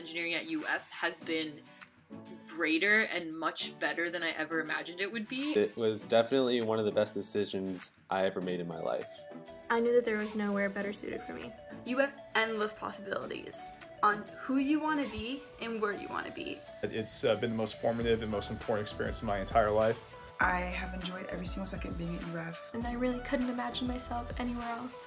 engineering at UF has been greater and much better than I ever imagined it would be. It was definitely one of the best decisions I ever made in my life. I knew that there was nowhere better suited for me. You have endless possibilities on who you want to be and where you want to be. It's been the most formative and most important experience in my entire life. I have enjoyed every single second being at UF. And I really couldn't imagine myself anywhere else.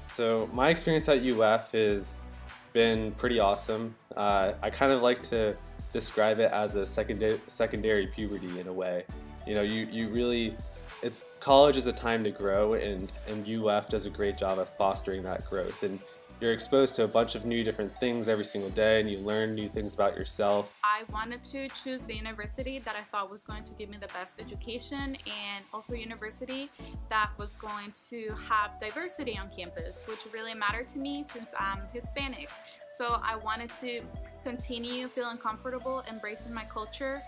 So my experience at UF has been pretty awesome. I kind of like to describe it as a secondary puberty in a way. You know, you really, college is a time to grow, and UF does a great job of fostering that growth. And you're exposed to a bunch of new different things every single day, and you learn new things about yourself. I wanted to choose the university that I thought was going to give me the best education, and also a university that was going to have diversity on campus, which really mattered to me since I'm Hispanic. So I wanted to continue feeling comfortable, embracing my culture,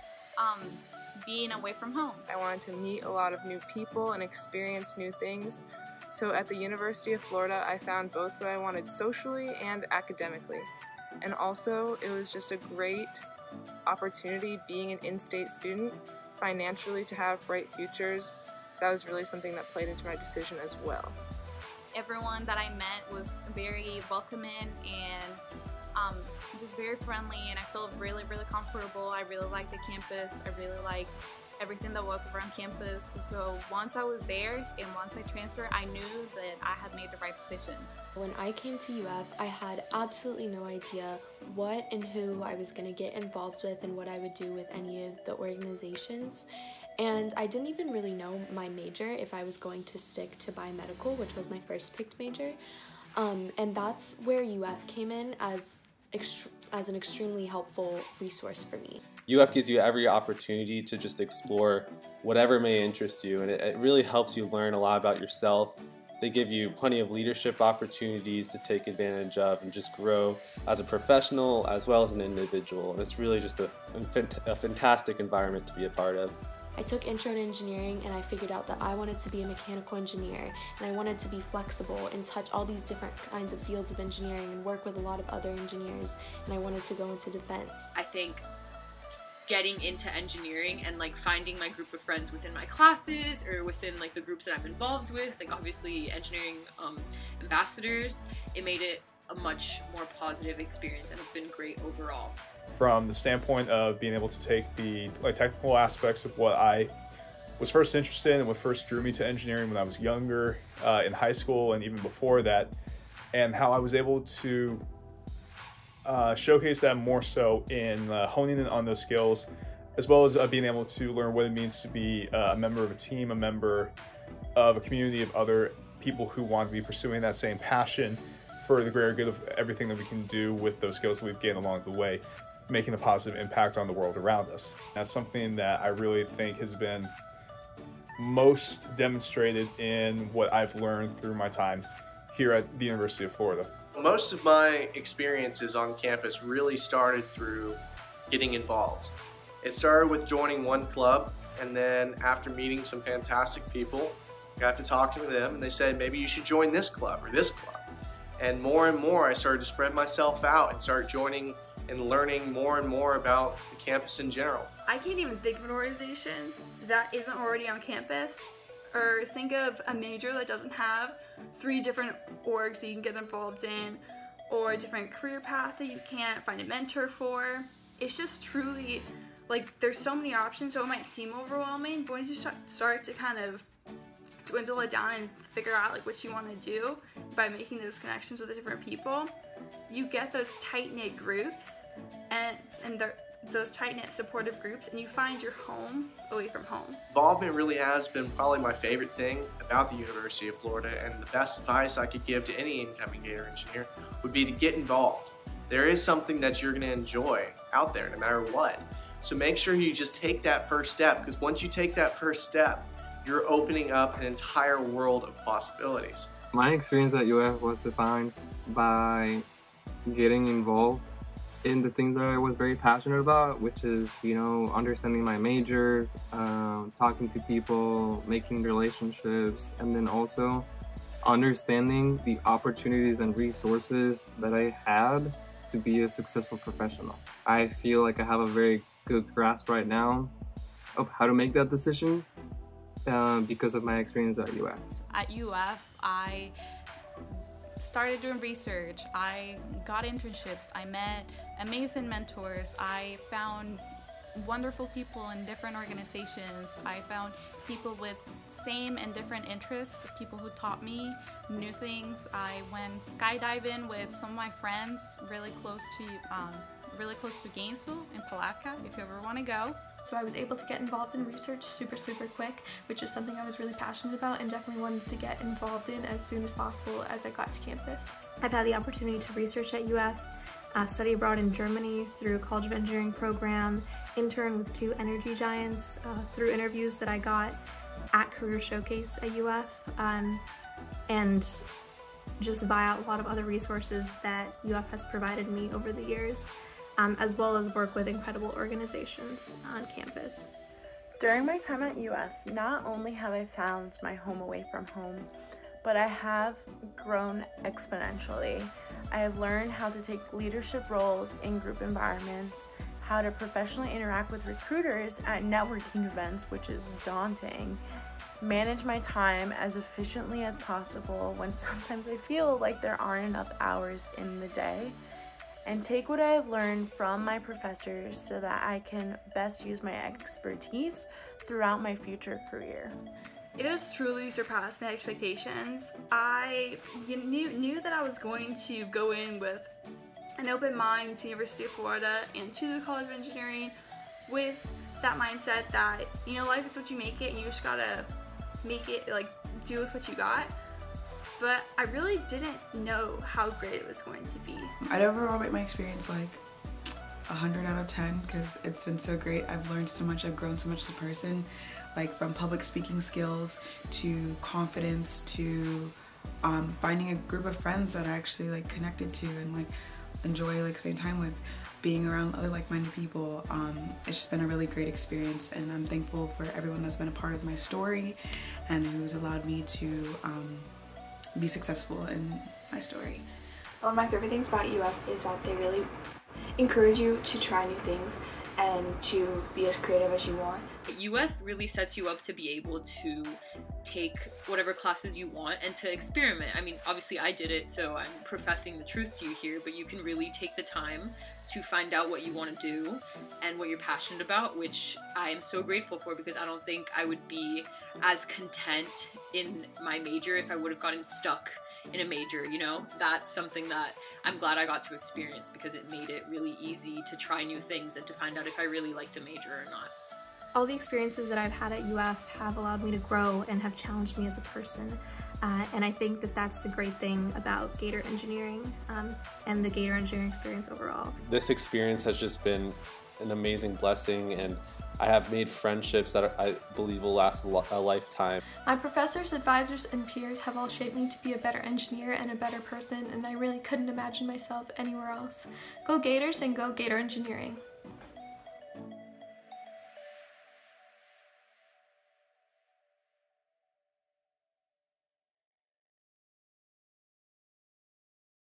being away from home. I wanted to meet a lot of new people and experience new things. So at the University of Florida, I found both what I wanted socially and academically. And also, it was just a great opportunity being an in-state student, financially to have bright futures. That was really something that played into my decision as well. Everyone that I met was very welcoming and just very friendly, and I felt really, really comfortable. I really liked the campus. I really liked everything that was around campus. So once I was there and once I transferred, I knew that I had made the right decision. When I came to UF, I had absolutely no idea what and who I was going to get involved with and what I would do with any of the organizations. And I didn't even really know my major, if I was going to stick to biomedical, which was my first picked major. And that's where UF came in as an extremely helpful resource for me. UF gives you every opportunity to just explore whatever may interest you, and it really helps you learn a lot about yourself. They give you plenty of leadership opportunities to take advantage of and just grow as a professional as well as an individual. And it's really just a fantastic environment to be a part of. I took intro to engineering and I figured out that I wanted to be a mechanical engineer, and I wanted to be flexible and touch all these different kinds of fields of engineering and work with a lot of other engineers, and I wanted to go into defense. I think getting into engineering and like finding my group of friends within my classes or within like the groups that I'm involved with, like obviously engineering ambassadors, it made it a much more positive experience, and it's been great overall. From the standpoint of being able to take the technical aspects of what I was first interested in and what first drew me to engineering when I was younger, in high school and even before that, and how I was able to showcase that more so in honing in on those skills, as well as being able to learn what it means to be a member of a team, a member of a community of other people who want to be pursuing that same passion for the greater good of everything that we can do with those skills that we've gained along the way, making a positive impact on the world around us. That's something that I really think has been most demonstrated in what I've learned through my time here at the University of Florida. Most of my experiences on campus really started through getting involved. It started with joining one club, and then after meeting some fantastic people, got to talking to them, and they said, maybe you should join this club or this club. And more, I started to spread myself out and start joining and learning more and more about the campus in general. I can't even think of an organization that isn't already on campus, or think of a major that doesn't have 3 different orgs that you can get involved in, or a different career path that you can't find a mentor for. It's just truly, like, there's so many options, so it might seem overwhelming, but when you start to kind of dwindle it down and figure out like what you want to do by making those connections with the different people, you get those tight-knit groups and those tight-knit supportive groups, and you find your home away from home. Involvement really has been probably my favorite thing about the University of Florida, and the best advice I could give to any incoming Gator engineer would be to get involved. There is something that you're going to enjoy out there no matter what. So make sure you just take that first step, because once you take that first step, you're opening up an entire world of possibilities. My experience at UF was defined by getting involved in the things that I was very passionate about, which is, understanding my major, talking to people, making relationships, and then also understanding the opportunities and resources that I had to be a successful professional. I feel like I have a very good grasp right now of how to make that decision because of my experience at UF. At UF, I started doing research, I got internships, I met amazing mentors, I found wonderful people in different organizations, I found people with same and different interests, people who taught me new things. I went skydiving with some of my friends really close to Gainesville in Palatka, if you ever want to go. So I was able to get involved in research super quick, which is something I was really passionate about and definitely wanted to get involved in as soon as possible as I got to campus. I've had the opportunity to research at UF, study abroad in Germany through a College of Engineering program, intern with 2 energy giants through interviews that I got at Career Showcase at UF, and just via a lot of other resources that UF has provided me over the years. As well as work with incredible organizations on campus. During my time at UF, not only have I found my home away from home, but I have grown exponentially. I have learned how to take leadership roles in group environments, how to professionally interact with recruiters at networking events, which is daunting, manage my time as efficiently as possible when sometimes I feel like there aren't enough hours in the day, and take what I have learned from my professors so that I can best use my expertise throughout my future career. It has truly surpassed my expectations. I knew that I was going to go in with an open mind to the University of Florida and to the College of Engineering with that mindset that, life is what you make it and you just gotta make it, do with what you got. But I really didn't know how great it was going to be. I'd overall rate my experience like 100 out of 10 because it's been so great. I've learned so much, I've grown so much as a person, like from public speaking skills to confidence to finding a group of friends that I actually connected to and enjoy spending time with, being around other like-minded people. It's just been a really great experience, and I'm thankful for everyone that's been a part of my story and who's allowed me to be successful in my story. One of my favorite things about UF is that they really encourage you to try new things and to be as creative as you want. UF really sets you up to be able to take whatever classes you want and to experiment. I mean, obviously I did it, so I'm professing the truth to you here, but you can really take the time to find out what you want to do and what you're passionate about, which I am so grateful for, because I don't think I would be as content in my major if I would have gotten stuck in a major, That's something that I'm glad I got to experience, because it made it really easy to try new things and to find out if I really liked a major or not. All the experiences that I've had at UF have allowed me to grow and have challenged me as a person. And I think that that's the great thing about Gator Engineering and the Gator Engineering experience overall. This experience has just been an amazing blessing, and I have made friendships that I believe will last a lifetime. My professors, advisors, and peers have all shaped me to be a better engineer and a better person, and I really couldn't imagine myself anywhere else. Go Gators and go Gator Engineering.